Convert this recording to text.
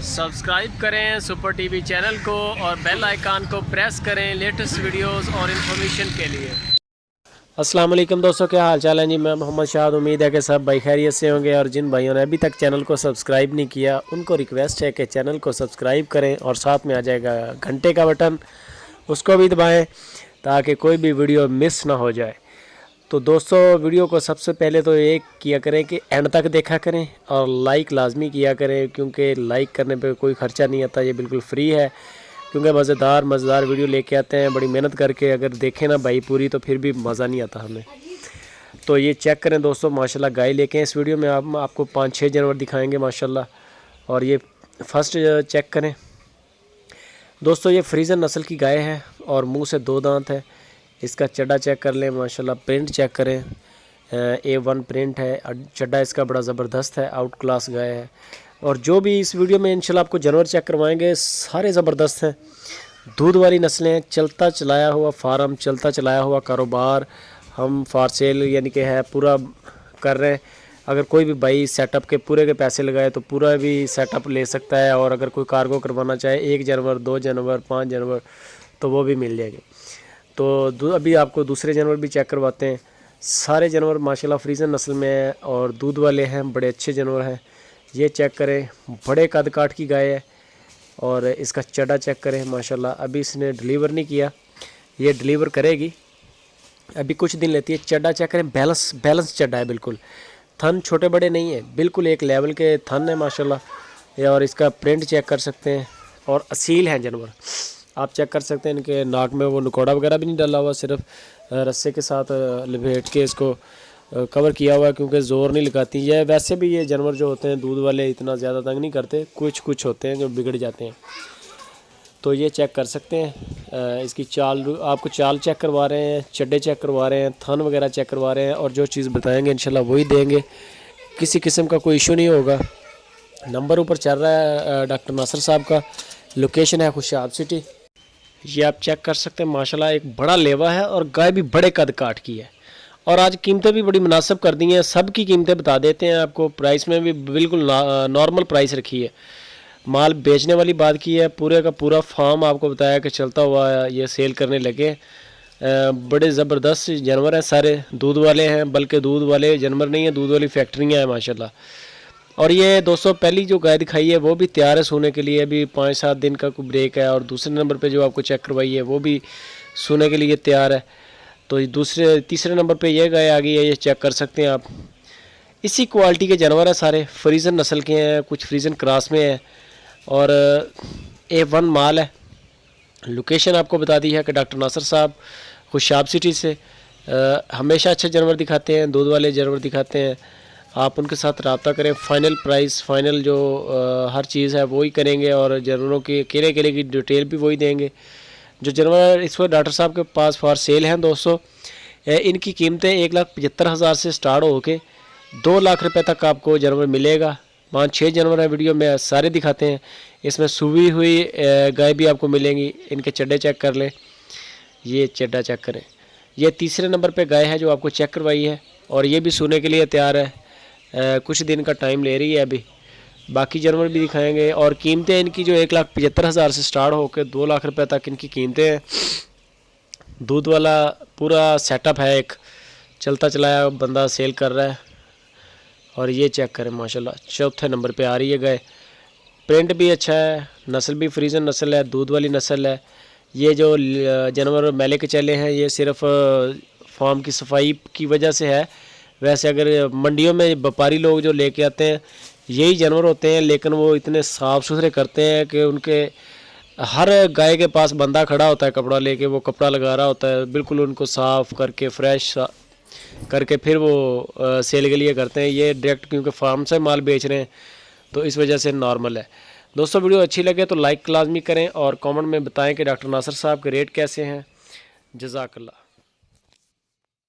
Subscribe करें super TV channel को और बेल आइकन को प्रेस करें लेटेस्ट वीडियोस और इन्फॉर्मेशन के लिए। अस्सलाम वालेकुम दोस्तों, क्या हाल चाल है जी। मैं मोहम्मद शाद, उम्मीद है कि सब भाई खैरियत से होंगे। और जिन भाइयों ने अभी तक चैनल को सब्सक्राइब नहीं किया उनको रिक्वेस्ट है कि चैनल को सब्सक्राइब करें और साथ में आ जाएगा घंटे का बटन, उसको भी दबाएँ ताकि कोई भी वीडियो मिस ना हो जाए। तो दोस्तों, वीडियो को सबसे पहले तो एक किया करें कि एंड तक देखा करें और लाइक लाजमी किया करें, क्योंकि लाइक करने पे कोई ख़र्चा नहीं आता, ये बिल्कुल फ्री है। क्योंकि मज़ेदार वीडियो लेके आते हैं बड़ी मेहनत करके। अगर देखें ना भाई पूरी तो फिर भी मज़ा नहीं आता हमें। तो ये चेक करें दोस्तों, माशाल्लाह गाय लेके हैं। इस वीडियो में आपको 5-6 जानवर दिखाएँगे माशाल्लाह। और ये फर्स्ट चेक करें दोस्तों, ये फ्रीजन नस्ल की गाय है और मुँह से 2 दांत है। इसका चड्डा चेक कर लें माशाल्लाह, प्रिंट चेक करें, A1 प्रिंट है। चड्डा इसका बड़ा ज़बरदस्त है, आउट क्लास गाय है। और जो भी इस वीडियो में इंशाल्लाह आपको जानवर चेक करवाएंगे सारे ज़बरदस्त हैं। दूध वाली नस्लें हैं, चलता चलाया हुआ फार्म, चलता चलाया हुआ कारोबार हम फॉर सेल यानी कि है पूरा कर रहे हैं। अगर कोई भी भाई सेटअप के पूरे के पैसे लगाए तो पूरा भी सेटअप ले सकता है। और अगर कोई कार्गो करवाना चाहे 1 जानवर, 2 जानवर, 5 जानवर तो वो भी मिल जाएगी। तो अभी आपको दूसरे जानवर भी चेक करवाते हैं। सारे जानवर माशाल्लाह फ्रीजन नस्ल में है और दूध वाले हैं, बड़े अच्छे जानवर हैं। ये चेक करें, बड़े कद काठ की गाय है। और इसका चड्डा चेक करें माशाल्लाह, अभी इसने डिलीवर नहीं किया, ये डिलीवर करेगी, अभी कुछ दिन लेती है। चड्डा चेक करें, बैलेंस चड्डा है बिल्कुल, थन छोटे बड़े नहीं है, बिल्कुल एक लेवल के थन है माशाल्लाह। और इसका प्रिंट चेक कर सकते हैं और असील हैं जानवर, आप चेक कर सकते हैं। इनके नाक में वो नकोड़ा वगैरह भी नहीं डाला हुआ, सिर्फ रस्से के साथ लपेट के इसको कवर किया हुआ है, क्योंकि ज़ोर नहीं लगाती। ये वैसे भी ये जानवर जो होते हैं दूध वाले इतना ज़्यादा तंग नहीं करते, कुछ होते हैं जो बिगड़ जाते हैं। तो ये चेक कर सकते हैं। इसकी चाल, आपको चाल चेक करवा रहे हैं, चड्डे चेक करवा रहे हैं, थन वगैरह चेक करवा रहे हैं। और जो चीज़ बताएँगे इंशाल्लाह वही देंगे, किसी किस्म का कोई इशू नहीं होगा। नंबर ऊपर चल रहा है डॉक्टर नासिर साहब का, लोकेशन है खुशाब सिटी। ये आप चेक कर सकते हैं माशाल्लाह, एक बड़ा लेवा है और गाय भी बड़े कद काठ की है। और आज कीमतें भी बड़ी मुनासिब कर दी हैं, सब की कीमतें बता देते हैं आपको। प्राइस में भी बिल्कुल नॉर्मल प्राइस रखी है। माल बेचने वाली बात की है, पूरे का पूरा फार्म आपको बताया कि चलता हुआ ये सेल करने लगे। बड़े ज़बरदस्त जानवर हैं, सारे दूध वाले हैं, बल्कि दूध वाले जानवर नहीं है, दूध वाली फैक्ट्रियाँ हैं माशाल्लाह। और ये दोस्तों पहली जो गाय दिखाई है वो भी तैयार है सोने के लिए, अभी 5-7 दिन का कोई ब्रेक है। और दूसरे नंबर पे जो आपको चेक करवाई है वो भी सोने के लिए तैयार है। तो तीसरे नंबर पे ये गाय आ गई है, ये चेक कर सकते हैं आप। इसी क्वालिटी के जानवर हैं सारे, फ्रीजन नस्ल के हैं, कुछ फ्रीजन क्रॉस में है। और A1 माल है। लोकेशन आपको बता दी है कि डॉक्टर नासिर साहब खुशाब सिटी से हमेशा अच्छे जानवर दिखाते हैं, दूध वाले जानवर दिखाते हैं। आप उनके साथ रब्ता करें, फ़ाइनल प्राइस, फ़ाइनल जो हर चीज़ है वही करेंगे। और जानवरों की केले की डिटेल भी वही देंगे। जो जानवर इस वक्त डॉक्टर साहब के पास फॉर सेल हैं दोस्तों, इनकी कीमतें 1,75,000 से स्टार्ट होके 2 लाख रुपए तक आपको जानवर मिलेगा। 5-6 जानवर है, वीडियो में सारे दिखाते हैं। इसमें सूवी हुई गाय भी आपको मिलेंगी। इनके चड्डे चेक कर लें, ये चड्डा चेक करें। ये तीसरे नंबर पे गाय है जो आपको चेक करवाई है और ये भी सोने के लिए तैयार है। कुछ दिन का टाइम ले रही है अभी, बाकी जानवर भी दिखाएंगे। और कीमतें इनकी जो 1,75,000 से स्टार्ट होकर 2 लाख रुपए तक इनकी कीमतें हैं। दूध वाला पूरा सेटअप है, एक चलता चलाया बंदा सेल कर रहा है। और ये चेक करें माशाल्लाह, चौथे नंबर पे आ रही है गाय। प्रिंट भी अच्छा है, नस्ल भी फ्रीजन नस्ल है, दूध वाली नस्ल है। ये जो जानवर मेले के चले हैं ये सिर्फ फार्म की सफाई की वजह से है। वैसे अगर मंडियों में व्यापारी लोग जो लेके आते हैं यही जानवर होते हैं, लेकिन वो इतने साफ़ सुथरे करते हैं कि उनके हर गाय के पास बंदा खड़ा होता है कपड़ा लेके, वो कपड़ा लगा रहा होता है, बिल्कुल उनको साफ़ करके फ्रेश करके फिर वो सेल के लिए करते हैं। ये डायरेक्ट क्योंकि फार्म से माल बेच रहे हैं तो इस वजह से नॉर्मल है। दोस्तों वीडियो अच्छी लगे तो लाइक लाजमी करें और कमेंट में बताएं कि डॉक्टर नासिर साहब के रेट कैसे हैं। जज़ाकल्लाह।